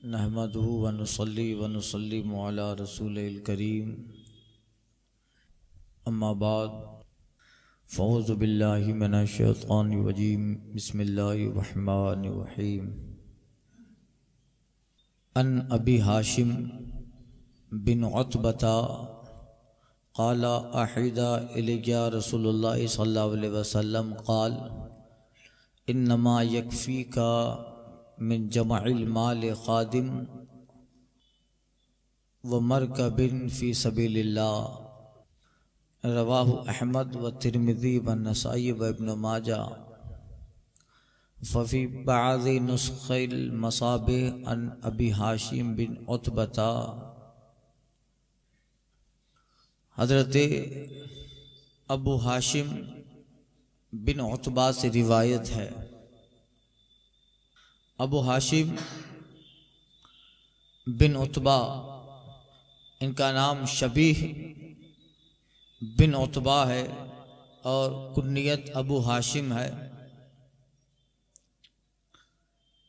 नहमदुहु व नुसल्लिमु अला रसूलिल करीम अम्मा बाद फ़ऊज़ु बिल्लाहि मिनश शैतानिर रजीम बिस्मिल्लाहिर रहमानिर रहीम। अन अबी हाशिम बिन उतबता क़ाला अहिदा इलैया रसूलुल्लाह सल्लल्लाहु अलैहि वसल्लम क़ाल इन्नमा यकफ़ीका मिन जमइल माल ख़ादिम व मरकबिन फ़ी सबीलिल्लाह। रवाहु अहमद व तिरमिज़ी व नसाई व इब्न माजा। फ़फ़ी बअज़ि नुस्ख़िल मसाबिह अन अबी हाशिम बिन उतबता। हज़रत अबू हाशिम बिन उतबा से रिवायत है। अबू हाशिम बिन उतबा, इनका नाम शबीह बिन उतबा है और कुन्नियत अबू हाशिम है।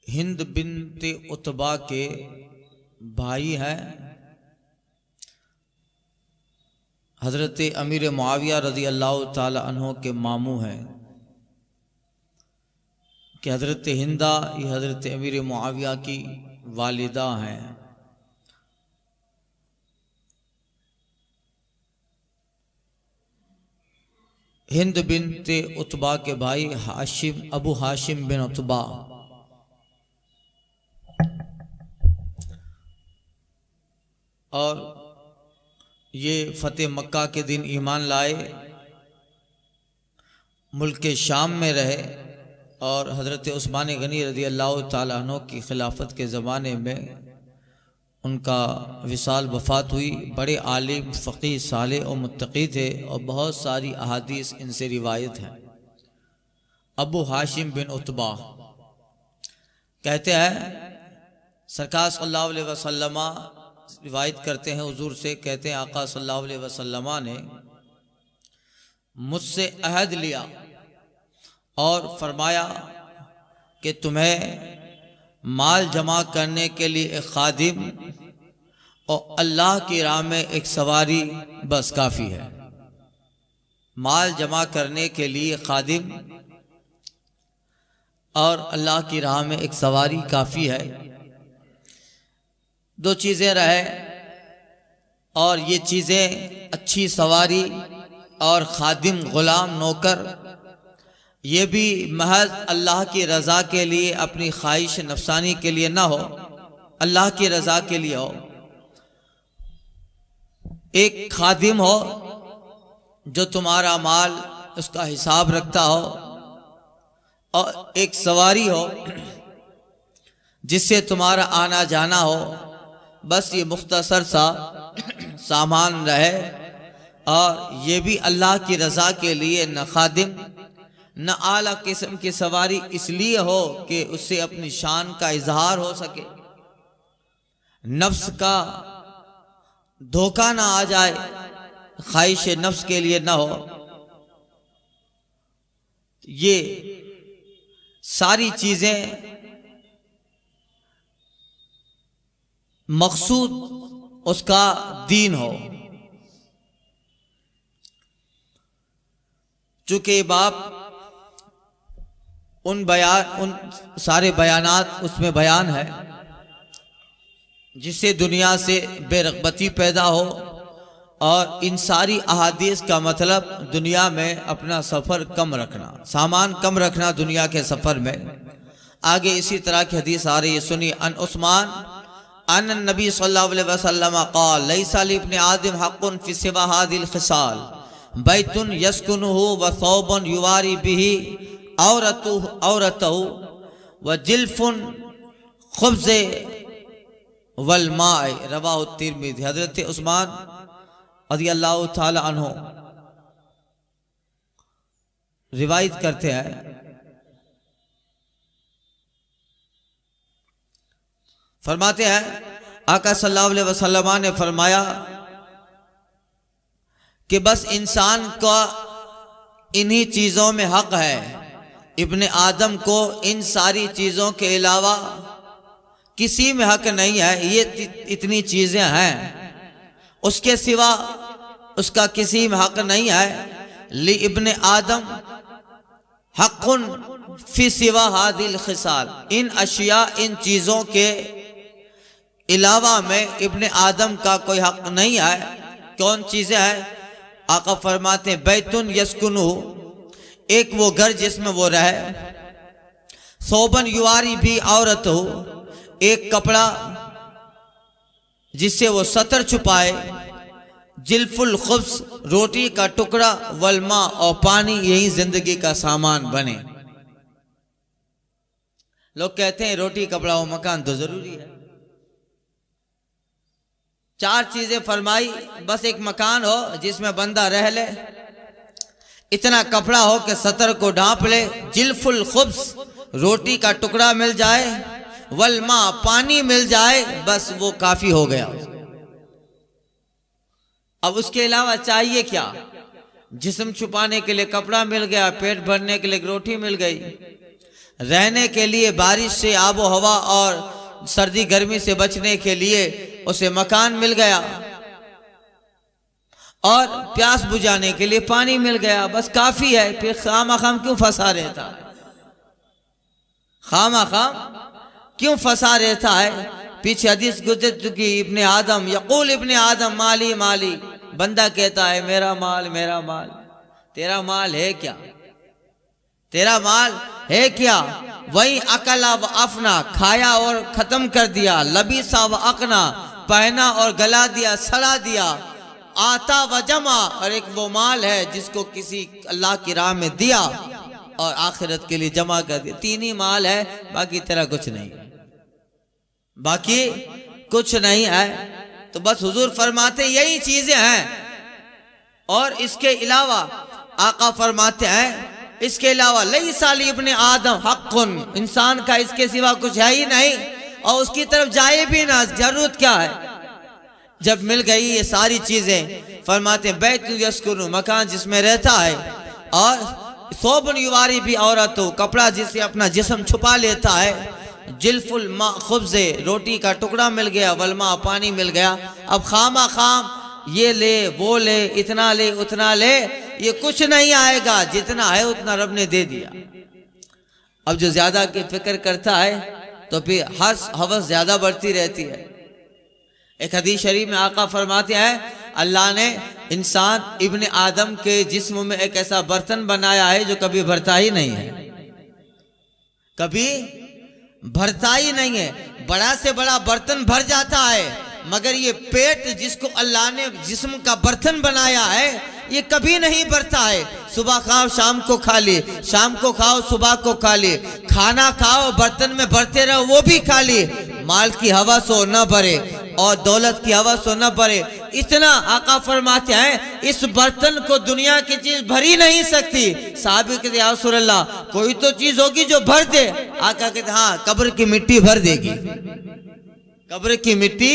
हिंद बिनते उतबा के भाई हैं। हज़रत अमीर मुआविया रज़ी अल्लाह ताला अन्हो के मामू हैं कि हज़रत हिंदा ये हज़रत अमीर मुआविया की वालिदा हैं। हिंद बिनते उतबा के भाई हाशिम अबू हाशिम बिन उतबा और ये फ़तेह मक्का के दिन ईमान लाए, मुल्क शाम में रहे और हज़रत उस्मान गनी रज़ी अल्लाह ताला अन्हु की खिलाफत के ज़माने में उनका विसाल वफ़ात हुई। बड़े आलिम फ़क़ीह साले और मुत्तक़ी थे और बहुत सारी अहादीस इनसे रिवायत है। अबू हाशिम बिन उतबा कहते हैं सरकार सल्लल्लाहु अलैहि वसल्लम रिवायत करते हैं हुजूर से, कहते हैं आका सल्लल्लाहु अलैहि वसल्लम ने मुझसे अहद लिया और फरमाया कि तुम्हें माल जमा करने के लिए एक खादिम और अल्लाह की राह में एक सवारी बस काफ़ी है। माल जमा करने के लिए खादिम और अल्लाह की राह में एक सवारी काफ़ी है। दो चीज़ें रहे और ये चीज़ें अच्छी सवारी और खादिम गुलाम नौकर, ये भी महज अल्लाह की रज़ा के लिए, अपनी ख्वाहिश नफसानी के लिए ना हो, अल्लाह की रज़ा के लिए हो। एक खादिम हो जो तुम्हारा माल उसका हिसाब रखता हो और एक सवारी हो जिससे तुम्हारा आना जाना हो। बस ये मुख्तसर सा सामान रहे और ये भी अल्लाह की रज़ा के लिए, न खादिम न आला किस्म की सवारी इसलिए हो कि उससे अपनी शान का इजहार हो सके, नफ्स का धोखा ना आ जाए, ख्वाहिश नफ्स के लिए ना हो। ये सारी चीजें मकसूद उसका दीन हो। चूंकि बाप उन सारे बयानात उसमें बयान है जिससे दुनिया से बेरग़बती पैदा हो और इन सारी अहादीस का मतलब दुनिया में अपना सफ़र कम रखना, सामान कम रखना दुनिया के सफ़र में। आगे इसी तरह की हदीस आ रही है, सुनी अन उस्मान अन नबी सल्लल्लाहु अलैहि वसल्लम क़ाल लैसा लिब्नि आदम हक़्क़ुन फ़ी सिवा हाज़िल ख़िसाल बैतुन यस्कुनुहु व सौबुन युवारी बिही औरतहु व जिल्फुन खुब्ज़े वल माए। रवाहु तिरमिज़ी। हज़रत उस्मान रज़ी अल्लाह ताला अन्हु रिवायत करते हैं, फरमाते हैं आका सल्लल्लाहु अलैहि वसल्लम ने फरमाया कि बस इंसान का इन्हीं चीज़ों में हक है, इब्ने आदम को इन सारी चीज़ों के अलावा किसी में हक नहीं है, ये इतनी चीजें हैं, उसके सिवा उसका किसी में हक नहीं है। ली इब्ने आदम हक़ुन फी सिवा हादिल खिसाल, इन अशिया, इन चीजों के अलावा में इब्ने आदम का कोई हक नहीं है। कौन चीजें हैं? आका फरमाते हैं बैतुन यस्कुनु, एक वो घर जिसमें वो रहे, सोबन युवारी भी औरत हो, एक कपड़ा जिससे वो सतर छुपाए, जिल्फुल खुब्स, रोटी का टुकड़ा, वलमा, और पानी, यही जिंदगी का सामान बने। लोग कहते हैं रोटी कपड़ा और मकान तो जरूरी है। 4 चीजें फरमाई, बस एक मकान हो जिसमें बंदा रह ले, इतना कपड़ा हो कि सतर को ढांप ले, जिल्फुल खुब्स, रोटी का टुकड़ा मिल जाए, वलमा, पानी मिल जाए, बस वो काफी हो गया। अब उसके अलावा चाहिए क्या? जिस्म छुपाने के लिए कपड़ा मिल गया, पेट भरने के लिए रोटी मिल गई, रहने के लिए बारिश से, आबो हवा और सर्दी गर्मी से बचने के लिए उसे मकान मिल गया, और प्यास बुझाने के लिए पानी मिल गया, बस काफी है। फिर खाम क्यों फंसा रहता है? खाम क्यों फंसा रहता है? पीछे हदीस गुजर चुकी, इब्ने आदम यकूल इब्ने आदम माली माली, बंदा कहता है मेरा माल मेरा माल। तेरा माल है क्या? तेरा माल है क्या? वही अकला व अफना, खाया और खत्म कर दिया, लबीसा व अकना, पहना और गला दिया, सड़ा दिया, आता व जमा, और एक वो माल है जिसको किसी अल्लाह की राह में दिया और आखिरत के लिए जमा कर दिया। 3 ही माल है, बाकी तेरा कुछ नहीं, बाकी कुछ नहीं है। तो बस हुजूर फरमाते यही चीजें हैं, और इसके अलावा आका फरमाते हैं इसके अलावा लई साली इब्ने आदम हक़ुन, इंसान का इसके सिवा कुछ है ही नहीं, और उसकी तरफ जाए भी ना, जरूरत क्या है? जब मिल गई ये सारी चीजें, फरमाते बैतु यस्कुनु, मकान जिसमें रहता है, और सोबन युवारी भी औरत हो, कपड़ा जिससे अपना जिस्म छुपा लेता है, जिल्फुल मा खुब्ज़े, रोटी का टुकड़ा मिल गया, वलमा, पानी मिल गया। अब खामा खाम ये ले वो ले, इतना ले उतना ले, ये कुछ नहीं आएगा, जितना है उतना रब ने दे दिया। अब जो ज्यादा की फिक्र करता है तो फिर हर्ष हवस ज्यादा बढ़ती रहती है। एक हदीस शरीफ में आका फरमाते हैं अल्लाह ने इंसान इब्ने आदम के जिस्म में एक ऐसा बर्तन बनाया है जो कभी भरता ही नहीं है, कभी भरता ही नहीं है। बड़ा से बड़ा बर्तन भर जाता है, मगर ये पेट जिसको अल्लाह ने जिस्म का बर्तन बनाया है ये कभी नहीं भरता है। सुबह खाओ शाम को खा ले, शाम को खाओ सुबह को खा ले, खाना खाओ बर्तन में भरते रहो वो भी खा ले, माल की हवस हो न भरे और दौलत की हवस हो न भरे। इतना आका फरमाते हैं इस बर्तन को दुनिया की चीज भर ही नहीं सकती। साहब कहते या रसूल अल्लाह कोई तो चीज होगी जो भर दे। आका कहते हाँ कब्र की मिट्टी भर देगी, कब्र की मिट्टी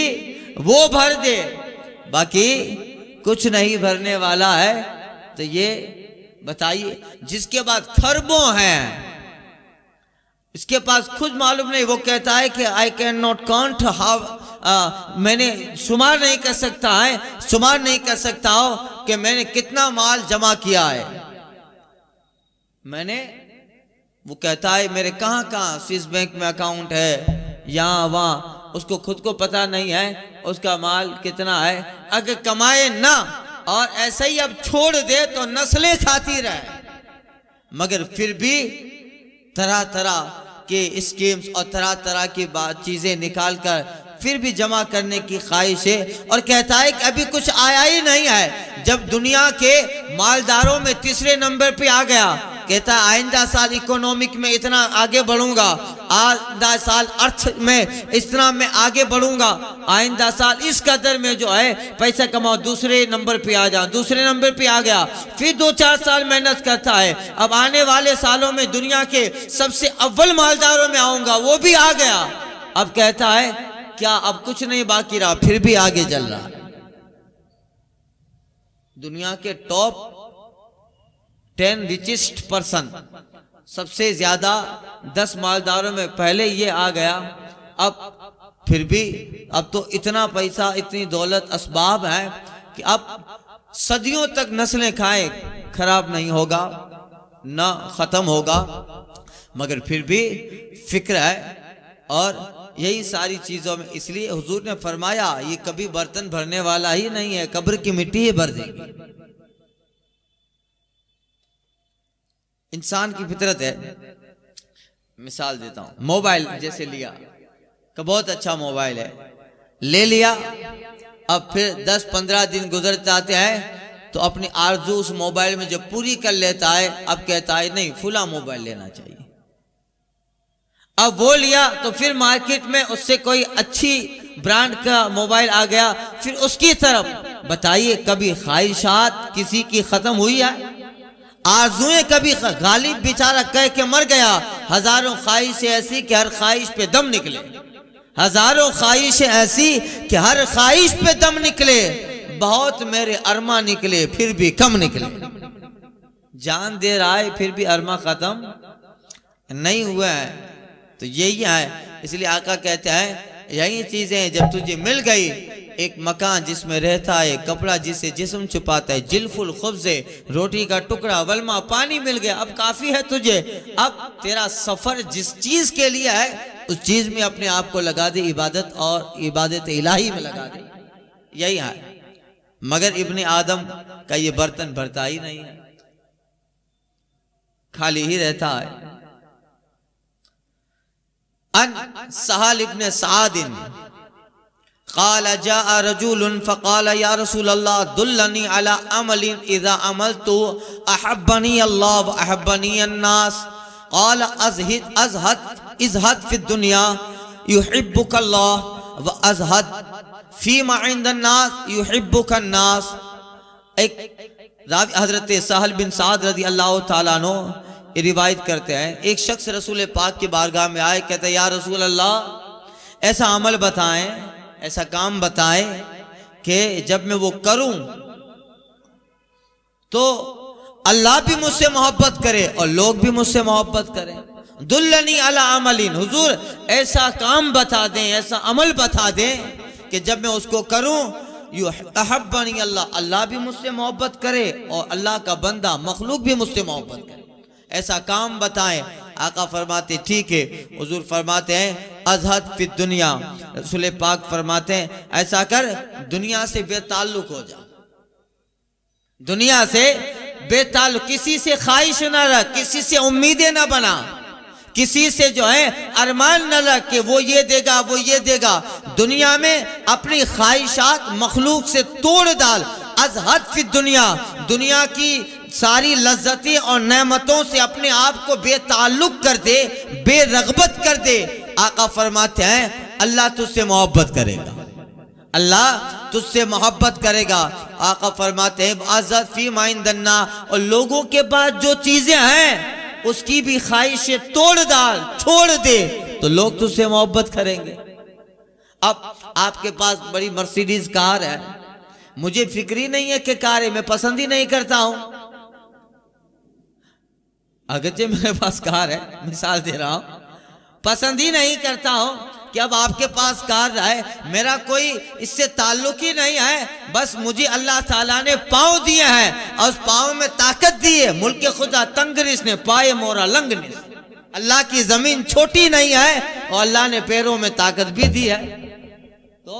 वो भर दे, बाकी कुछ नहीं भरने वाला है। तो ये बताइए जिसके बाद खरबों हैं, इसके पास खुद मालूम नहीं, वो कहता है कि I can not count how, मैंने शुमार नहीं कर सकता है, शुमार नहीं कर सकता हो कि मैंने कितना माल जमा किया है। मैंने, वो कहता है मेरे कहाँ कहाँ स्विस बैंक में अकाउंट है, यहाँ वहाँ, उसको खुद को पता नहीं है उसका माल कितना है। अगर कमाए ना और ऐसे ही अब छोड़ दे तो नस्लें खाती रहे, मगर फिर भी तरह तरह के स्कीम्स और तरह तरह की चीजें निकाल कर फिर भी जमा करने की ख्वाहिश है। और कहता है कि अभी कुछ आया ही नहीं है। जब दुनिया के मालदारों में तीसरे नंबर पे आ गया, कहता है आइंदा साल इकोनॉमिक में इतना आगे बढ़ूंगा, आइंदा साल अर्थ में इस तरह में आगे बढ़ूंगा, आइंदा साल इस कदर में जो है पैसा कमाओ, दूसरे नंबर पे आ जाओ, दूसरे नंबर पे आ गया, फिर 2-4 साल मेहनत करता है, अब आने वाले सालों में दुनिया के सबसे अव्वल मालदारों में आऊंगा, वो भी आ गया। अब कहता है क्या अब कुछ नहीं बाकी रहा, फिर भी आगे चल रहा। दुनिया के टॉप 10 रिचेस्ट पर्सन, सबसे ज्यादा 10 मालदारों में पहले ये आ गया। अब फिर भी अब तो इतना पैसा, इतनी दौलत, असबाब है कि अब सदियों तक नस्लें खाए खराब नहीं होगा, ना खत्म होगा, मगर फिर भी फिक्र है। और यही सारी चीजों में, इसलिए हुजूर ने फरमाया ये कभी बर्तन भरने वाला ही नहीं है, कब्र की मिट्टी ही भर देगी। इंसान की फितरत है। मिसाल देता हूं, मोबाइल जैसे लिया कि बहुत अच्छा मोबाइल है, ले लिया, अब फिर 10-15 दिन गुजर जाते हैं तो अपनी आरज़ू उस मोबाइल में जब पूरी कर लेता है, अब कहता है नहीं फुला मोबाइल लेना चाहिए। अब वो लिया तो फिर मार्केट में उससे कोई अच्छी ब्रांड का मोबाइल आ गया, फिर उसकी तरफ। बताइए कभी ख्वाहिशात किसी की खत्म हुई है? आरज़ुएं कभी? गालिब बेचारा कह के मर गया, हजारों ख्वाहिशें ऐसी कि हर ख्वाहिश पे दम निकले, हजारों ख्वाहिशें ऐसी कि हर ख्वाहिश पे दम निकले, बहुत मेरे अरमा निकले फिर भी कम निकले। जान दे रहा है फिर भी अरमा खत्म नहीं हुआ है। तो यही है, इसलिए आका कहते हैं यही चीजें जब तुझे मिल गई, एक मकान जिसमें रहता है, कपड़ा जिससे जिस्म छुपाता है, जिल्फुल खुब्ज़े, रोटी का टुकड़ा, वलमा, पानी मिल गया, अब काफी है तुझे। अब तेरा सफर जिस चीज के लिए है उस चीज में अपने आप को लगा दे, इबादत और इबादत इलाही में लगा दे, यही है। मगर इब्ने आदम का ये बर्तन भरता ही नहीं है, खाली ही रहता है। अन सहल इब्ने सादिन क़ाल जाअ रजुलन फ़क़ाल या रसूल अल्लाह दुल्लनी अला अमलिन इज़ा अमलतु अहब्बनी अल्लाह व अहब्बनी अन्नास क़ाल इज़हद फ़िद दुनिया युहिब्बुक अल्लाह व अज़हद फ़ीमा इंदन्नास युहिब्बुक अन्नास। एक रावी हज़रत सहल बिन साद रज़ी अल्लाह तआला अन्हु रिवायत करते हैं, एक शख्स रसूल पाक की बारगाह में आए, कहते या रसूल अल्लाह ऐसा अमल बताएं, ऐसा काम बताएं कि जब मैं वो करूं तो अल्लाह भी मुझसे मोहब्बत करे और लोग भी मुझसे मोहब्बत करें। दुल्लनी अला अमलिन, हुजूर ऐसा काम बता दें, ऐसा अमल बता दें कि जब मैं उसको करूं यू अहब्बनी अल्लाह, अल्लाह भी मुझसे मोहब्बत करे और अल्लाह का बंदा मखलूक भी मुझसे मोहब्बत करे, ऐसा काम बताएं। आका फरमाते ठीक है। हुजूर फरमाते हैं अज़हद फिद दुनिया, रसूल पाक फरमाते हैं ऐसा कर दुनिया से बेताल्लुक हो जा, दुनिया से बेताल्लुक, किसी से ख्वाहिश ना रख, किसी से उम्मीदें ना बना, किसी से जो है अरमान न रख कि वो ये देगा वो ये देगा। दुनिया में अपनी ख्वाहिशात मखलूक से तोड़ डाल। अज़हद फिद दुनिया, दुनिया की सारी लज्जतें और नेमतों से अपने आप को बेताल्लुक कर दे, बेरगबत कर दे। आका फरमाते हैं अल्लाह तुझसे मोहब्बत करेगा, अल्लाह तुझसे मोहब्बत करेगा। आका फरमाते हैं अज़हद फीमा इंदन्ना, और लोगों के पास जो चीजें हैं उसकी भी ख्वाहिशें तोड़ डाल, छोड़ दे, तो लोग तुझसे मोहब्बत करेंगे। अब आपके पास बड़ी मर्सिडीज कार है, मुझे फिक्र ही नहीं है कि कार है, मैं पसंद ही नहीं करता हूं। अगरचे मेरे पास कार है, मिसाल दे रहा हूं, पसंद ही नहीं करता हूं कि अब आपके पास कार है, मेरा कोई इससे ताल्लुक ही नहीं है। बस मुझे अल्लाह ताला ने पाँव दिए हैं और उस पाँव में ताकत दी है। मुल्क खुदा तंगरिस ने पाए मोरा लंगनिस, अल्लाह की जमीन छोटी नहीं है और अल्लाह ने पैरों में ताकत भी दी है। तो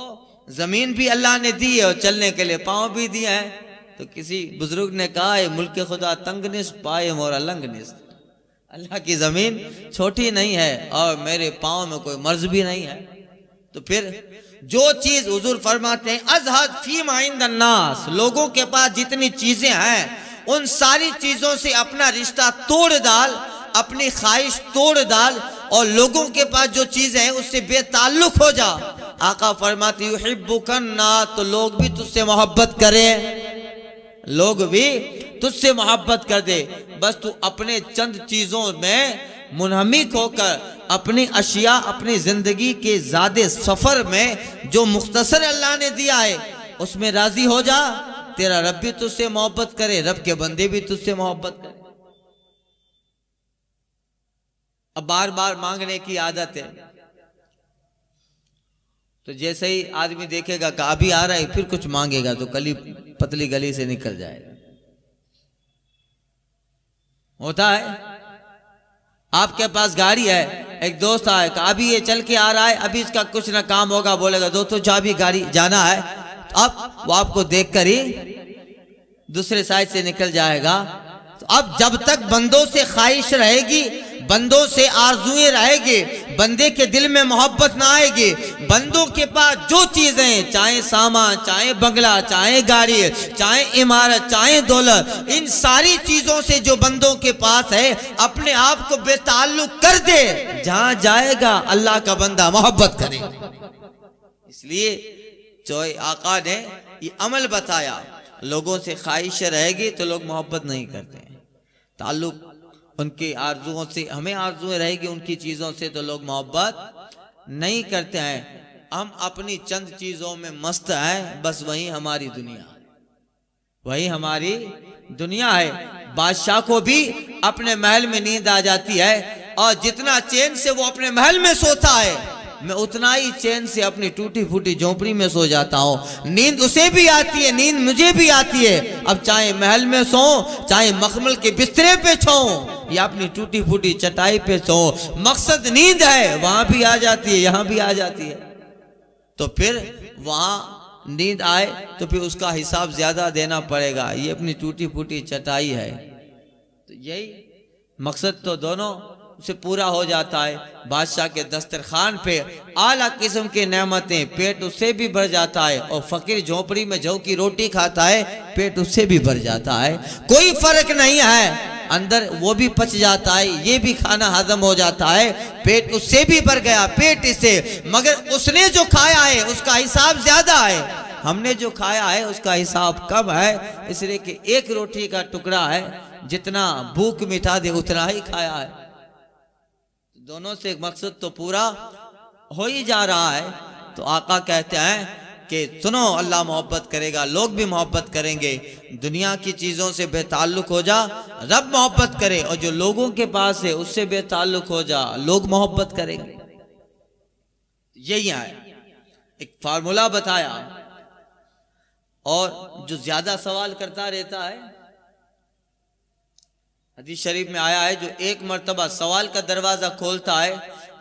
जमीन भी अल्लाह ने दी है और चलने के लिए पाँव भी दिए हैं। तो किसी बुजुर्ग ने कहा है मुल्क खुदा तंगनिस पाए मोरा लंगनिस, अल्लाह की जमीन छोटी नहीं है और मेरे पाँव में कोई मर्ज भी नहीं है। तो फिर जो चीज हुजूर फरमाते हैं अज़हद फीमा इंदन्नास, लोगों के पास जितनी चीजें हैं उन सारी चीजों से अपना रिश्ता तोड़ डाल, अपनी ख्वाहिश तोड़ डाल और लोगों के पास जो चीजें हैं उससे बेताल्लुक हो जा। आका फरमाते युहिब्बुकन्नास, तो लोग भी तुझसे मोहब्बत करें, लोग भी तुझसे मोहब्बत कर दे। बस तू अपने चंद चीजों में मुनहमिक होकर अपनी अशिया, अपनी जिंदगी के ज़्यादा सफर में जो मुख्तसर अल्लाह ने दिया है उसमें राजी हो जा, तेरा रब भी तुझसे मोहब्बत करे, रब के बंदे भी तुझसे मोहब्बत करे। अब बार बार मांगने की आदत है, तो जैसे ही आदमी देखेगा कि अभी आ रहा है, फिर कुछ मांगेगा तो गली पतली गली से निकल जाएगा। होता है, आपके पास गाड़ी है, एक दोस्त आए कि अभी ये चल के आ रहा है, अभी इसका कुछ ना काम होगा, बोलेगा दोस्तों चाबी गाड़ी जाना है, अब वो आपको देखकर ही दूसरे साइड से निकल जाएगा। तो अब जब तक बंदों से ख्वाहिश रहेगी, बंदों से आरजुएं रहेगी, बंदे के दिल में मोहब्बत ना आएगी, बंदों के पास जो चीजें, चाहे सामान, चाहे बंगला, चाहे गाड़ी, चाहे इमारत, चाहे दौलत, इन सारी चीजों से जो बंदों के पास है, अपने आप को बेताल्लुक कर दे, जहां जाएगा अल्लाह का बंदा मोहब्बत करे। इसलिए जो आका ने ये अमल बताया, लोगों से ख्वाहिश रहेगी तो लोग मोहब्बत नहीं करते हैं, ताल्लुक उनकी आरजुओं से, हमें आरजुएं रहेगी उनकी चीजों से तो लोग मोहब्बत नहीं करते हैं। हम अपनी चंद चीजों में मस्त हैं, बस वही हमारी दुनिया, वही हमारी दुनिया है। बादशाह को भी अपने महल में नींद आ जाती है, और जितना चैन से वो अपने महल में सोता है, मैं उतना ही चैन से अपनी टूटी फूटी झोपड़ी में सो जाता हूँ। नींद उसे भी आती है, नींद मुझे भी आती है। अब चाहे महल में सो, चाहे मखमल के बिस्तरे पे सो, या अपनी टूटी फूटी चटाई पे सो, मकसद नींद है, वहां भी आ जाती है, यहां भी आ जाती है। तो फिर वहां नींद आए तो फिर उसका हिसाब ज्यादा देना पड़ेगा, ये अपनी टूटी फूटी चटाई है। तो यही मकसद तो दोनों से पूरा हो जाता है। बादशाह के दस्तरखान पे आला किस्म की नेमतें, पेट उससे भी भर जाता है, और फकीर झोपड़ी में जौ की रोटी खाता है, पेट उससे भी भर जाता है। कोई फर्क नहीं है, अंदर वो भी पच जाता है, ये भी खाना हजम हो जाता है, पेट उससे भी भर गया, पेट इससे, मगर उसने जो खाया है उसका हिसाब ज्यादा है, हमने जो खाया है उसका हिसाब कम है। इसलिए कि एक रोटी का टुकड़ा है, जितना भूख मिटा दे उतना ही खाया है। दोनों से मकसद तो पूरा हो ही जा रहा है। तो आका कहते हैं कि सुनो, अल्लाह मोहब्बत करेगा, लोग भी मोहब्बत करेंगे। दुनिया की चीजों से बेताल्लुक हो जा, रब मोहब्बत करे, और जो लोगों के पास है उससे बेताल्लुक हो जा, लोग मोहब्बत करेंगे। यही है, एक फार्मूला बताया। और जो ज्यादा सवाल करता रहता है, हदीस शरीफ में आया है, जो एक मर्तबा सवाल का दरवाजा खोलता है,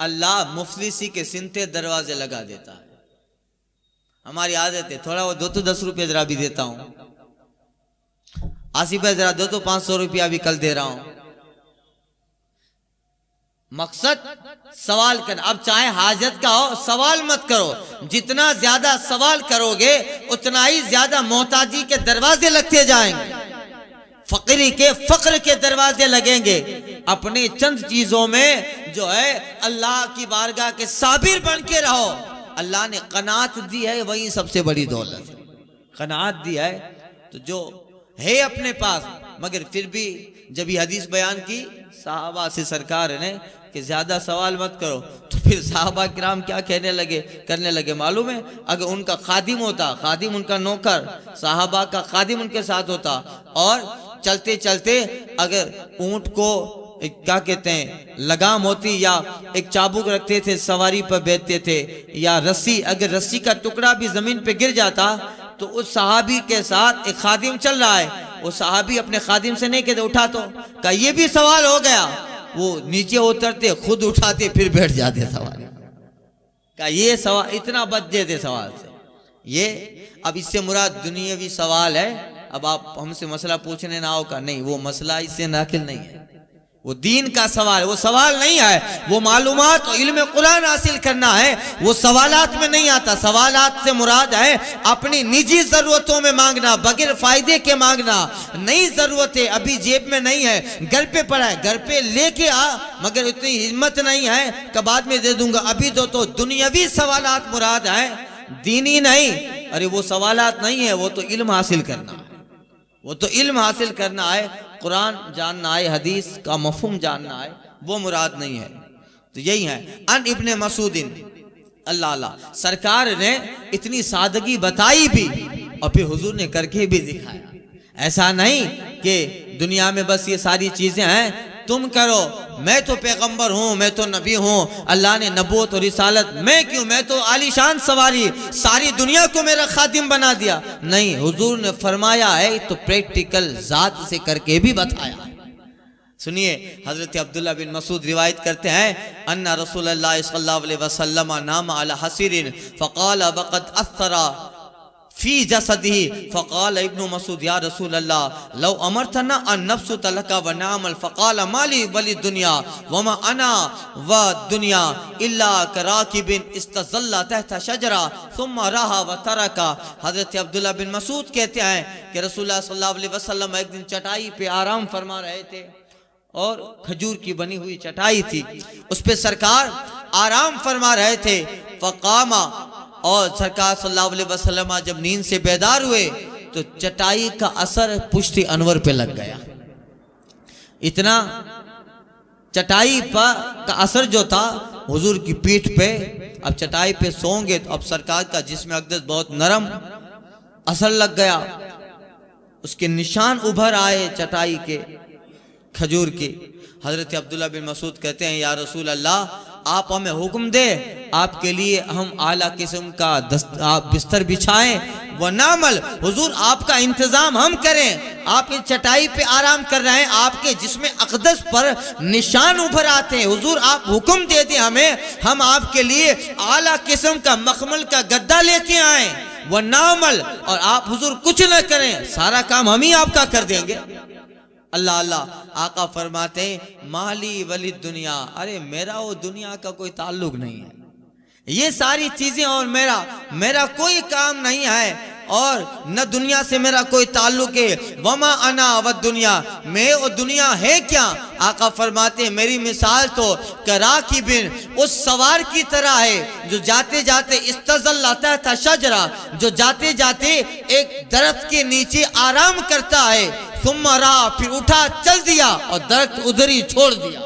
अल्लाह मुफलिसी के सिंते दरवाजे लगा देता है। हमारी आदत है, थोड़ा वो 2-10 रुपये जरा भी देता हूं, आसिफ है जरा 200-500 रुपया भी कल दे रहा हूं। मकसद सवाल कर। अब चाहे हाजत का हो, सवाल मत करो। जितना ज्यादा सवाल करोगे उतना ही ज्यादा मोहताजी के दरवाजे लगते जाएंगे, फकीरी के फक्र के दरवाजे लगेंगे। अपने चंद चीजों में जो है अल्लाह की बारगाह के साबिर बन के रहो। अल्लाह ने कनात दी है, वही सबसे बड़ी दौलत है। कनात दी है तो जो है अपने पास, मगर फिर भी जब ये हदीस बयान की साहबा से सरकार ने कि ज्यादा सवाल मत करो, तो फिर साहबा किराम क्या करने लगे मालूम है? अगर उनका खादिम होता, खादिम उनका नौकर, साहबा का खादिम उनके साथ होता, और चलते चलते अगर ऊंट को क्या कहते हैं लगाम होती, या एक चाबुक रखते थे, सवारी पर बैठते थे, या रस्सी, अगर रस्सी का टुकड़ा भी जमीन पे गिर जाता तो उस सहाबी के साथ एक खादिम चल रहा है, वो सहाबी अपने खादिम से नहीं कहते उठा, तो का ये भी सवाल हो गया, वो नीचे उतरते, खुद उठाते, फिर बैठ जाते सवाल का। ये सवाल इतना बच देते सवाल से। ये अब इससे मुराद दुनियावी सवाल है। अब आप हमसे मसला पूछने ना हो का, नहीं, वो मसला इससे नाकिल नहीं है, वो दीन का सवाल है, वो सवाल नहीं है, वो मालूमात और इल्म कुरान हासिल करना है, वो सवालात में नहीं आता। सवालात से मुराद है अपनी निजी जरूरतों में मांगना, बगैर फायदे के मांगना। नई जरूरत है, अभी जेब में नहीं है, घर पे पड़ा है, घर पे लेके आ, मगर इतनी हिम्मत नहीं है कि बाद में दे दूंगा, अभी दो। तो दुनियावी सवालात मुराद है, दीनी नहीं। अरे वो सवालात नहीं है, वो तो इल्म हासिल करना है, वो तो इल्म हासिल करना है, कुरान जानना है, हदीस का मफहूम जानना है, वो मुराद नहीं है। तो यही है। अन इब्ने मसूदिन अल्लाह सरकार ने इतनी सादगी बताई भी, और फिर हुजूर ने करके भी दिखाया। ऐसा नहीं कि दुनिया में बस ये सारी चीजें हैं, तुम करो, मैं तो पैगंबर हूँ, मैं तो नबी हूँ, अल्लाह ने नबूवत और रिसालत, मैं क्यों, मैं तो आलीशान सवारी, सारी दुनिया को मेरा खादिम बना दिया। नहीं, हुजूर ने फरमाया है तो प्रैक्टिकल जात से करके भी बताया। सुनिए, हजरत अब्दुल्ला बिन मसूद रिवायत करते हैं, अन्ना रसूलुल्लाह सल्लल्लाहु अलैहि वसल्लम नाम अला हसीरिन फक़ाल वक़द अथरा फी जसदिही फ़क़ाल इब्नु मसूद या रसूल अल्लाह लौ अमरतना अन नफ्सु तलका व नामल फ़क़ाल माली वली दुनिया वमा अना व दुनिया इल्ला कराकिबिन इस्तज़ल्ला तहत शजरा सुम्मा रहा व तरका। हज़रत अब्दुल्ला बिन मसूद कहते हैं कि रसूलुल्लाह सल्लल्लाहु अलैहि वसल्लम एक दिन चटाई पे आराम फरमा रहे थे और खजूर की बनी हुई चटाई थी, उस पे सरकार आराम फरमा रहे थे। फ़क़ामा, और सरकार सल्लल्लाहु अलैहि वसल्लम जब नींद से बेदार हुए तो चटाई का असर पुश्ती अनवर पे लग गया। इतना चटाई पर का असर जो था हुजूर की पीठ पे, अब चटाई पे सोंगे तो अब सरकार का जिस्म अक़दस बहुत नरम, असर लग गया, उसके निशान उभर आए चटाई के खजूर की। हजरत अब्दुल्ला बिन मसूद कहते हैं, या रसूल अल्लाह आप हमें हुक्म दे, आपके लिए हम आला किस्म का आप बिस्तर बिछाएं व नामल, हुजूर आपका इंतजाम हम करें, आप इस चटाई पे आराम कर रहे हैं, आपके जिस्म अक़दस पर निशान उभर आते हैं, हुजूर आप हुक्म दे दें हमें, हम आपके लिए आला किस्म का मखमल का गद्दा लेके आए व नामल, और आप हुजूर कुछ न करें, सारा काम हम ही आपका कर देंगे। अल्लाह अल्लाह। आका फरमाते हैं, माली वली दुनिया, अरे मेरा वो दुनिया का कोई ताल्लुक नहीं है, ये सारी चीजें और मेरा कोई काम नहीं है, और न दुनिया से मेरा कोई ताल्लुक है। वमा अना व दुनिया, मैं और दुनिया है क्या। आका फरमाते हैं, मेरी मिसाल तो कराकिबिन, उस सवार की तरह है जो जाते जाते इस्तज़ल्ला तहत शजरा, जो जाते जाते एक दरख्त के नीचे आराम करता है, सुम्मा रहा, फिर उठा चल दिया और दरख्त उधर ही छोड़ दिया।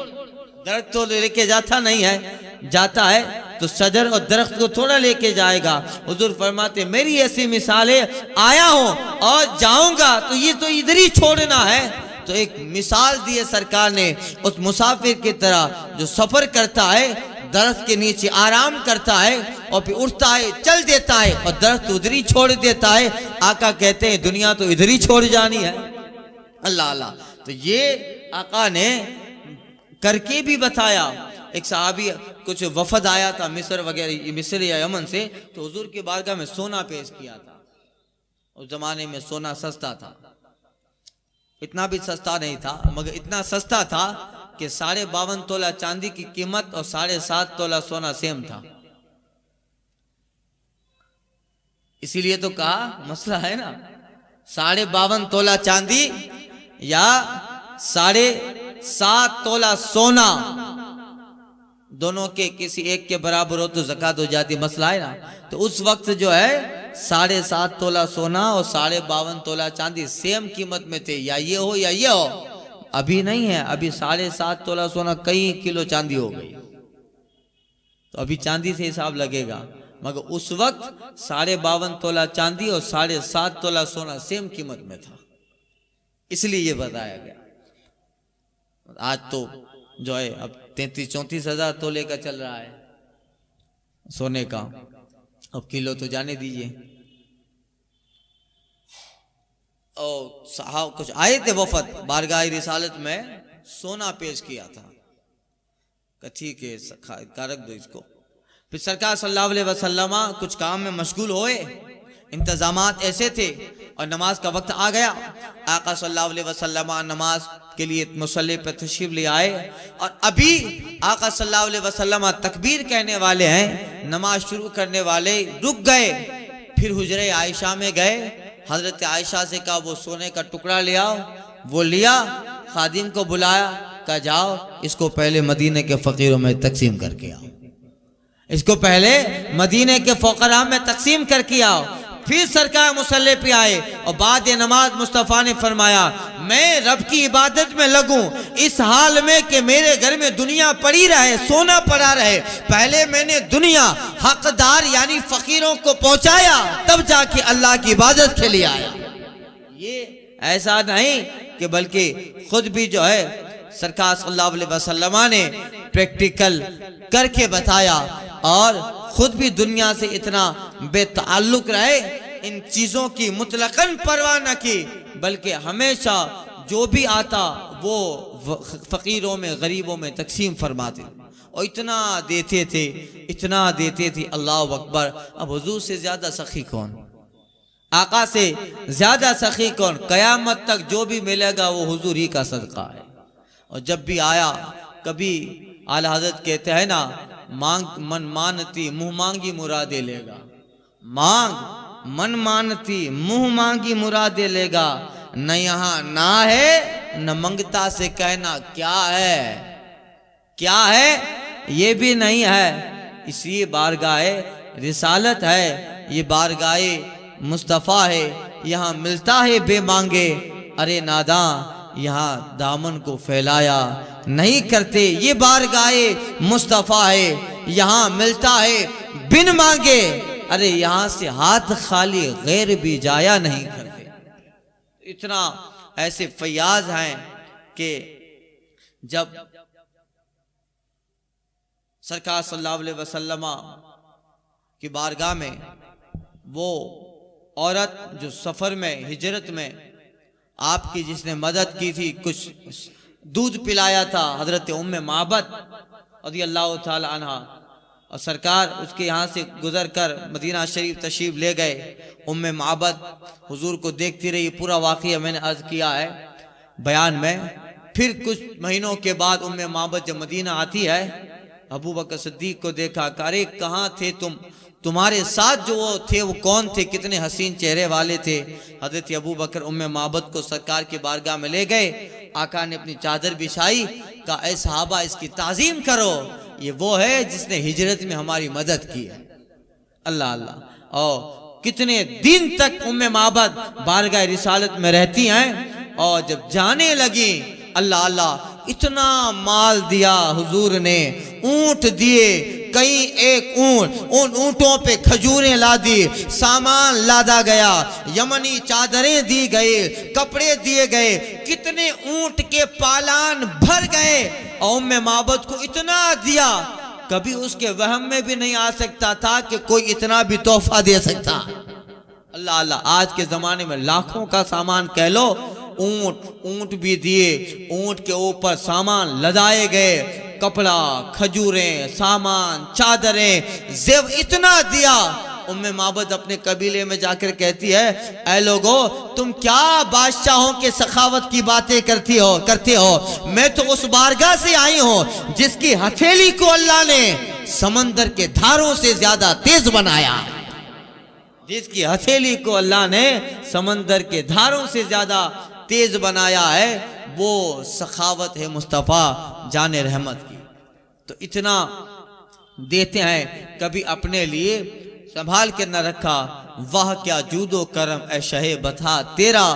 दरख्त तो लेके जाता नहीं है, जाता है तो शजर और दरख्त को थोड़ा लेके जाएगा। हुजूर फरमाते, मेरी ऐसी मिसाल है, आया हूं और जाऊंगा तो ये तो इधर ही छोड़ना है। तो एक मिसाल दी है सरकार ने उस मुसाफिर की तरह जो सफर करता है, दरख्त के नीचे आराम करता है और फिर उठता है, चल देता है और दरख्त उधर ही छोड़ देता है। आका कहते हैं, दुनिया तो इधर ही छोड़ जानी है। अल्लाह अल्लाह। तो ये आका ने करके भी बताया। एक सहाबी, कुछ वफद आया था मिस्र वगैरह, मिस्र या यमन से, तो हुजूर की बारगाह में सोना पेश किया था। उस जमाने में सोना सस्ता था, इतना भी सस्ता नहीं था, मगर इतना सस्ता था कि 52.5 तोला चांदी की कीमत और 7.5 तोला सोना सेम था। इसीलिए तो कहा, मसला है ना, 52.5 तोला चांदी या 7.5 तोला सोना, दोनों के किसी एक के बराबर हो तो ज़कात हो जाती, मसला है ना। तो उस वक्त जो है 7.5 तोला सोना और 52.5 तोला चांदी सेम कीमत में थे, या ये हो या ये हो। अभी नहीं है, अभी 7.5 तोला सोना कई किलो चांदी हो गई, तो अभी चांदी से हिसाब लगेगा, मगर उस वक्त 52.5 तोला चांदी और 7.5 तोला सोना सेम कीमत में था, इसलिए ये बताया गया। आज तो जो है अब 33-34 हजार तोले का चल रहा है सोने का, अब किलो तो जाने दीजिए। और साहब कुछ आए थे वफद, बारगाह रिसालत में सोना पेश किया था, ठीक है कारक दो इसको। फिर सरकार सल्लल्लाहु अलैहि वसल्लम कुछ काम में मशगूल हुए, इंतजामात ऐसे थे और नमाज का वक्त आ गया। आका सल्लल्लाहु अलैहि वसल्लम नमाज के लिए मुसल्ले पर तशरीफ ले आए और अभी आका सल्लल्लाहु अलैहि वसल्लम तकबीर कहने वाले हैं, नमाज शुरू करने वाले रुक गए। फिर हुजरे आयशा में गए, हजरत आयशा से कहा वो सोने का टुकड़ा ले आओ, वो लिया, खादिम को बुलाया, कहा जाओ इसको पहले मदीने के फकीरों में तकसीम करके आओ, इसको पहले मदीने के फकरा में तकसीम करके आओ। फिर सरकार मुसल्ले पे आए और बाद नमाज मुस्तफ़ा ने फरमाया, मैं रब की इबादत में लगूं इस हाल में कि मेरे घर में दुनिया पड़ी रहे, सोना पड़ा रहे, पहले मैंने दुनिया हकदार यानी फकीरों को पहुंचाया, तब जाके अल्लाह की इबादत के लिए आया। ये ऐसा नहीं कि बल्कि खुद भी जो है सरकार सल्लल्लाहु अलैहि वसल्लम ने प्रैक्टिकल करके बताया और खुद भी दुनिया से इतना बेताल्लुक रहे, इन चीजों की मुतलकन परवाह न की, बल्कि हमेशा जो भी आता वो फकीरों में गरीबों में तकसीम फरमाते और इतना देते थे। अल्लाह अकबर। अब हुजूर से ज्यादा सखी कौन, आका से ज्यादा सखी कौन? कयामत तक जो भी मिलेगा वो हुजूर ही का सदका है। और जब भी आया, कभी आला हज़रत कहते हैं ना, मांग मन मानती मुंह मांगी मुरादे लेगा, मांग मन मानती मुंह मांगी मुरादे लेगा, न यहाँ ना है न मंगता से कहना क्या है, क्या है ये भी नहीं है। इसलिए बारगाहे रिसालत है, ये बारगाहे मुस्तफ़ा है, यहाँ मिलता है बेमांगे। अरे नादा यहाँ दामन को फैलाया नहीं करते, ये बारगाहे मुस्तफ़ा है, यहाँ मिलता है बिन मांगे। अरे यहाँ से हाथ खाली गैर भी जाया नहीं करते। इतना ऐसे फयाज हैं कि जब सरकार सल्लल्लाहु अलैहि वसल्लम की बारगाह में वो औरत जो सफर में हिजरत में आपकी जिसने मदद की थी, कुछ दूध पिलाया था, हजरत उम्मे माबद रज़ियल्लाहु ताला अन्हा, और सरकार उसके यहाँ से गुजर कर मदीना शरीफ तशरीफ ले गए। उम्मे माबद हुजूर को देखती रही, पूरा वाक़या मैंने अर्ज किया है बयान में। फिर कुछ महीनों के बाद उम्मे माबद जब मदीना आती है, अबू बकर सिद्दीक को देखा, अरे कहाँ थे तुम, तुम्हारे साथ जो वो थे वो कौन थे, कितने हसीन चेहरे वाले थे। हजरत अबू बकर उम्मे माबद को सरकार की बारगाह में ले गए। आका ने अपनी चादर बिछाई, कहा ऐ सहाबा इसकी ताजीम करो, ये वो है जिसने हिजरत में हमारी मदद की है। अल्लाह अल्लाह। और कितने दिन तक उम्मे माबद बारगाह रिसालत में रहती हैं, और जब जाने लगी, अल्लाह अल्लाह, इतना माल दिया हुजूर ने, ऊंट दिए, कई एक ऊंट, उन ऊंटों पे खजूरें ला दी, सामान लादा गया, यमनी चादरें दी गई, कपड़े दिए गए, कितने ऊंट के पालान भर गए। और उम्मे माबद को इतना दिया, कभी उसके वहम में भी नहीं आ सकता था कि कोई इतना भी तोहफा दे सकता। अल्लाह अल्लाह। आज के जमाने में लाखों का सामान कह लो, ऊंट भी दिए, ऊंट के ऊपर सामान लदाए गए, कपड़ा, खजूरें, सामान, चादरें, जेब, इतना दिया। उम्मे माबद अपने कबीले में जाकर कहती है, ऐ लोगो तुम क्या बादशाहों के सखावत की बातें करते हो, मैं तो उस बारगाह से आई हूं जिसकी हथेली को अल्लाह ने समंदर के धारों से ज्यादा तेज बनाया, जिसकी हथेली को अल्लाह ने समंदर के धारों से ज्यादा तेज बनाया है, वो सखावत है मुस्तफ़ा जाने रहमत की। तो इतना देते हैं, कभी अपने लिए संभाल के न रखा। वाह क्या जूदो करम ऐ शहे बता तेरा,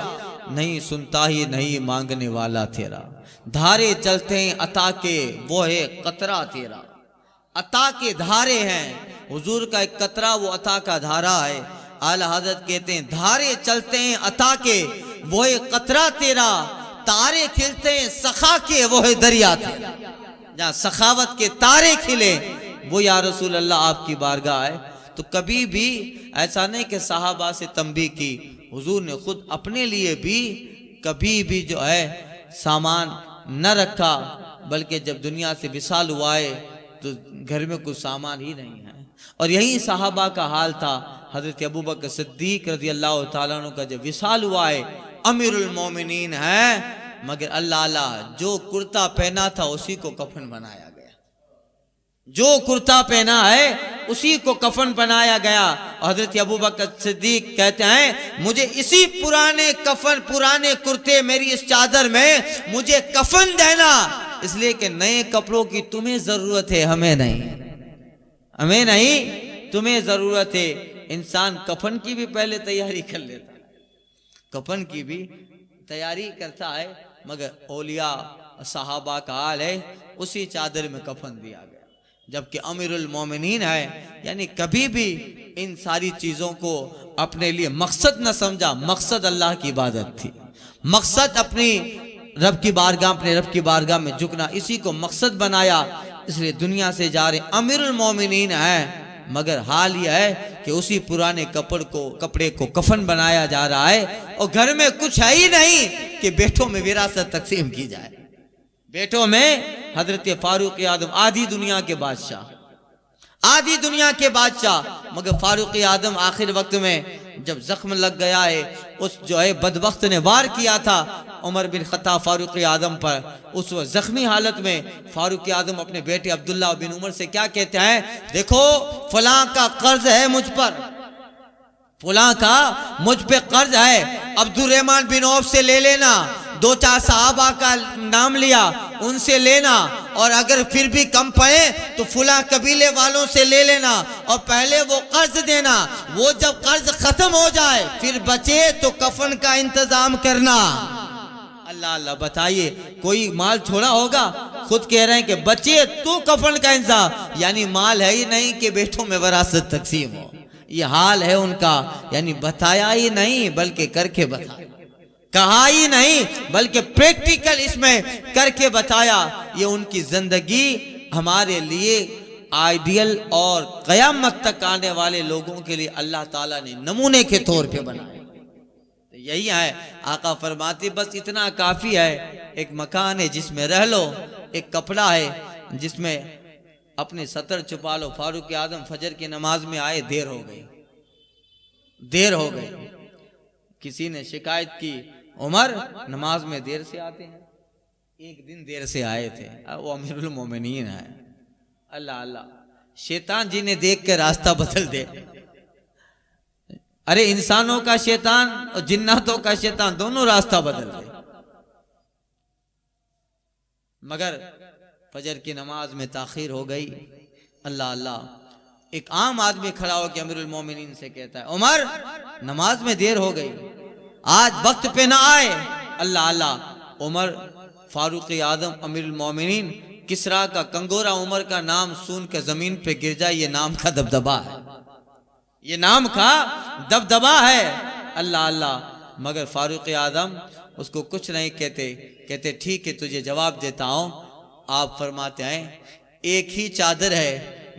नहीं सुनता ही नहीं मांगने वाला तेरा। धारे चलते हैं अता के, वो है कतरा तेरा। अता के धारे हैं, हुजूर का एक कतरा वो अता का धारा है। आला हज़रत कहते हैं, धारे चलते हैं अता के, वो है कतरा तेरा। तारे खिलते हैं सखा के, वो है दरिया तेरा। जहाँ सखावत के तारे खिले वो या रसूल अल्लाह आपकी बारगाह है। तो कभी भी ऐसा नहीं कि साहबा से तंबीह की, हुजूर ने खुद अपने लिए भी कभी भी जो है सामान न रखा, बल्कि जब दुनिया से विसाल हुआ है तो घर में कुछ सामान ही नहीं है। और यही साहबा का हाल था। हजरत अबू बकर सिद्दीक रज़ियल्लाहु ताला अन्हु का जब विसाल हुआ है, अमीरुल मोमिनीन है, मगर अल्लाह अल्लाह जो कुर्ता पहना था उसी को कफन बनाया गया, जो कुर्ता पहना है उसी को कफन बनाया गया। हजरत अबू बकर सिद्दीक कहते हैं, मुझे इसी पुराने कफन, पुराने कुर्ते, मेरी इस चादर में मुझे कफन देना, इसलिए कि नए कपड़ों की तुम्हें जरूरत है, हमें नहीं, हमें नहीं, तुम्हें जरूरत है। इंसान कफन की भी पहले तैयारी कर लेता है, कफन की भी तैयारी करता है, मगर औलिया सहाबा का हाल है, उसी चादर में कफन दिया गया। जबकि अमीरुल मोमिनीन है, यानी कभी भी इन सारी चीजों को अपने लिए मकसद न समझा। मकसद अल्लाह की इबादत थी, मकसद अपनी रब की बारगाह, अपने रब की बारगाह में झुकना, इसी को मकसद बनाया, इसलिए दुनिया से जा रहे अमीरुल मोमिनीन है। मगर हाल यह है कि उसी पुराने कपड़े को कफन बनाया जा रहा है और घर में कुछ है ही नहीं कि बेटों में विरासत तकसीम की जाए। बेटों में हजरत फारूक आदम आधी दुनिया के बादशाह, आधी दुनिया के बादशाह, मगर फारूक आदम आखिर वक्त में जब जख्म लग गया है, उस जो है बदबख्त ने वार किया था उमर बिन खत्ताब फारूक आदम पर, उस वक्त जख्मी हालत में फारूक आदम अपने बेटे अब्दुल्ला बिन उमर से क्या कहते हैं, देखो फलां का कर्ज है मुझ पर, फलां का मुझ पे कर्ज है, अब्दुर्रहमान बिन औफ से ले लेना, 2-4 सहाबा का नाम लिया उनसे लेना, और अगर फिर भी कम पड़े तो फुला कबीले वालों से ले लेना और पहले वो कर्ज देना, वो जब कर्ज खत्म हो जाए फिर बचे तो कफन का इंतजाम करना। अल्लाह अल्लाह, बताइए कोई माल छोड़ा होगा? खुद कह रहे हैं कि बचे तो कफन का इंतजाम, यानी माल है ही नहीं कि बेटों में वरासत तकसीम हो। ये हाल है उनका, यानी बताया ही नहीं बल्कि करके बताया, कहा ही नहीं बल्कि प्रैक्टिकल इसमें करके बताया। ये उनकी जिंदगी हमारे लिए आइडियल और कयामत तक आने वाले लोगों के लिए अल्लाह ताला ने नमूने के तौर पे बनाया। तो यही है, आका फरमाते बस इतना काफी है, एक मकान है जिसमें रह लो, एक कपड़ा है जिसमें अपने सतर छुपा लो। फारूक आदम फजर की नमाज में आए, देर हो गई, किसी ने शिकायत की उमर नमाज में देर से आते हैं, एक दिन देर से आए थे, वो अमीरुल मोमिनीन है। अल्लाह अल्लाह, शैतान जिन्हें देख के रास्ता बदल दे। अरे इंसानों का शैतान और जिन्नातों का शैतान दोनों रास्ता बदल दे। मगर फजर की नमाज में ताखीर हो गई। अल्लाह अल्लाह, एक आम आदमी खड़ा होकर अमीरुल मोमिनीन से कहता है, उमर नमाज में देर हो गई, आज वक्त पे ना आए। अल्लाह अल्लाह, उमर फारूक आदम अमीरुल मोमिनीन, किसरा का कंगोरा उमर का नाम सुन के जमीन पे गिर जाए, ये नाम का दबदबा है, ये नाम का दबदबा है। अल्लाह अल्लाह, मगर फारूक आदम उसको कुछ नहीं कहते ठीक है तुझे जवाब देता हूं। आप फरमाते हैं, एक ही चादर है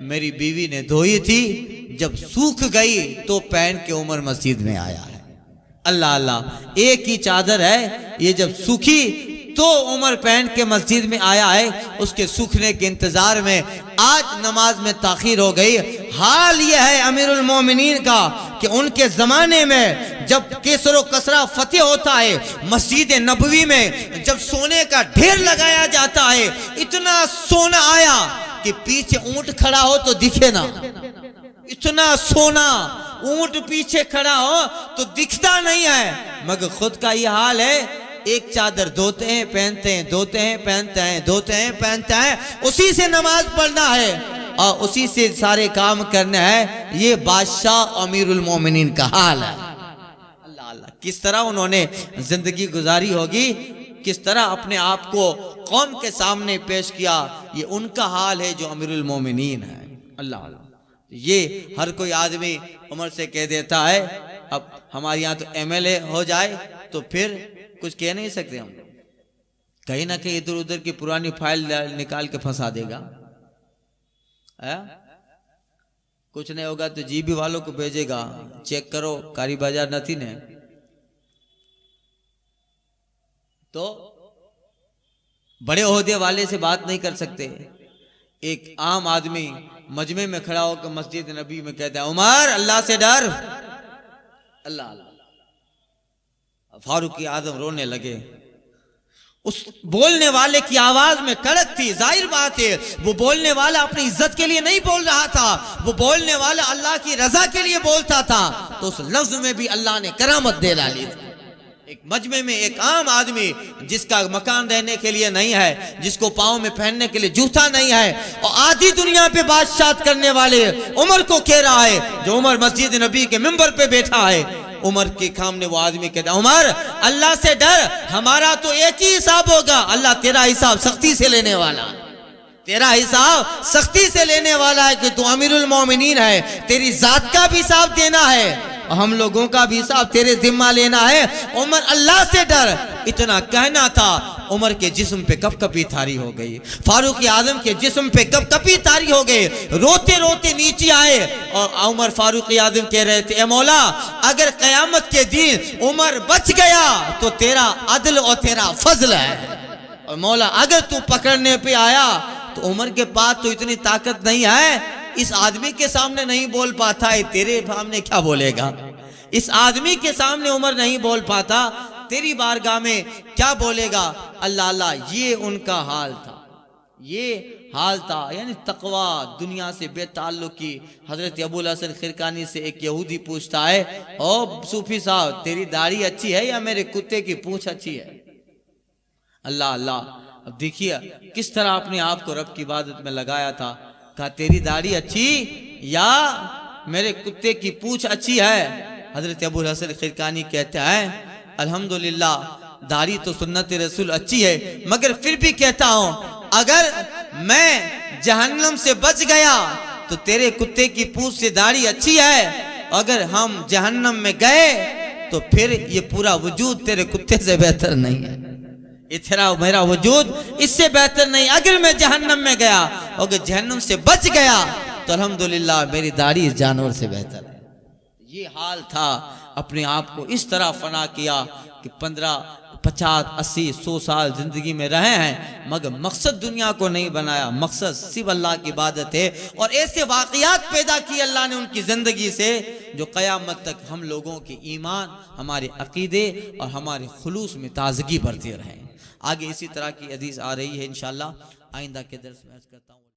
मेरी बीवी ने धोई थी, जब सूख गई तो पहन के उमर मस्जिद में आया है। अल्लाह अल्लाह, एक ही चादर है, ये जब सूखी तो उमर पहन के मस्जिद में आया है, उसके सूखने के इंतजार में आज नमाज में ताखीर हो गई। हाल यह है अमीरुल मोमिनीन का कि उनके जमाने में जब केसरो कसरा फतेह होता है, मस्जिद नबवी में जब सोने का ढेर लगाया जाता है, इतना सोना आया कि पीछे ऊंट खड़ा हो तो दिखे ना, इतना सोना ऊंट पीछे खड़ा हो तो दिखता नहीं है। मगर खुद का ये हाल है, एक चादर धोते हैं पहनते हैं, धोते हैं पहनते हैं, धोते हैं पहनते हैं, उसी से नमाज पढ़ना है और उसी से सारे काम करने हैं। ये बादशाह अमीरुल मोमिनीन का हाल है। अल्लाह अल्लाह, किस तरह उन्होंने जिंदगी गुजारी होगी, किस तरह अपने आप को कौम के सामने पेश किया, ये उनका हाल है जो अमीरुल मोमिनीन है। अल्लाह अल्लाह, ये हर कोई आदमी उमर से कह देता है, अब हमारे यहाँ तो एमएलए हो जाए तो फिर कुछ कह नहीं सकते हम, कहीं ना कहीं इधर उधर की पुरानी फाइल निकाल के फंसा देगा। कुछ नहीं होगा तो जीबी वालों को भेजेगा, चेक करो कारी बाजार नहीं ने। तो बड़े ओहदे वाले से बात नहीं कर सकते। एक आम आदमी मजमे में खड़ा होकर मस्जिद नबी में कहता है, उमर अल्लाह से डर। अल्लाह अल्लाह, फारूक आदम रोने लगे। उस बोलने वाले की आवाज में कड़क थी, जाहिर बात है वो बोलने वाला अपनी इज्जत के लिए नहीं बोल रहा था, वो बोलने वाला अल्लाह की रजा के लिए बोलता था। तो उस लफ्ज में भी अल्लाह ने करामत दे डाली थी। एक मजमे में एक आम आदमी जिसका मकान रहने के लिए नहीं है, जिसको पाँव में पहनने के लिए जूता नहीं है, और आधी दुनिया पे बादशाह करने वाले उमर को कह रहा है, जो उमर मस्जिद नबी के मिंबर पे बैठा है। उमर के सामने वो आदमी कहता है, उमर अल्लाह से डर, हमारा तो एक ही हिसाब होगा, अल्लाह तेरा हिसाब सख्ती से लेने वाला, तेरा हिसाब सख्ती से लेने वाला है कि तू अमीरुल मोमिनीन है, तेरी जात का भी हिसाब देना है और हम लोगों का भी हिसाब तेरे जिम्मा लेना है। उमर अल्लाह से डर, इतना कहना था। उमर के जिस्म पे कपकपी तारी हो गई, फारूक आजम के जिस्म पे कपकपी तारी हो गई, रोते रोते नीचे आए और उमर फारूक आजम कह रहे थे, ए मौला अगर क़यामत के दिन उमर बच गया तो तेरा अदल और तेरा फजल है, और मौला अगर तू पकड़ने पे आया तो उमर के पास तो इतनी ताकत नहीं है, इस आदमी के सामने नहीं बोल पाता है, तेरे सामने क्या बोलेगा। इस आदमी के सामने उमर नहीं बोल पाता, तेरी बारगाह में क्या बोलेगा। अल्लाह अल्लाह, ये उनका हाल था, ये हाल था। यानी तकवा दुनिया से बेताल्लुकी। हजरत अबुल हसन खिरकानी से एक यहूदी पूछता है, ओ सूफी साहब तेरी दाढ़ी अच्छी है या मेरे कुत्ते की पूंछ अच्छी है। अल्लाह अल्लाह, अब देखिए किस तरह अपने आप को रब की इबादत में लगाया था। कहा तेरी दाढ़ी अच्छी या मेरे कुत्ते की पूंछ अच्छी है। हजरत अबुल हसन खिरकानी कहते हैं, अल्हम्दुलिल्लाह दाढ़ी तो सुन्नत रसूल अच्छी है, मगर फिर भी कहता हूं अगर मैं जहन्नम से बच गया तो तेरे कुत्ते की पूंछ से दाढ़ी अच्छी है, अगर हम जहन्नम में गए तो फिर ये पूरा वजूद तेरे कुत्ते से बेहतर नहीं है, तेरा मेरा वजूद इससे बेहतर नहीं। अगर मैं जहन्नम में गया, अगर जहन्नम से बच गया तो अल्हम्दुलिल्लाह मेरी दाढ़ी इस जानवर से बेहतर है। ये हाल था। अपने आप को इस तरह फना किया कि 15, 50, 80, 100 साल जिंदगी में रहे हैं, मगर मकसद दुनिया को नहीं बनाया, मकसद सिर्फ अल्लाह की इबादत है। और ऐसे वाक़यात पैदा किए अल्लाह ने उनकी ज़िंदगी से जो क़यामत तक हम लोगों के ईमान, हमारे अक़ीदे और हमारे खुलूस में ताज़गी भरते रहे। आगे इसी तरह की हदीस आ रही है इंशाअल्लाह, आइंदा के दर्स में अर्ज़ करता हूँ।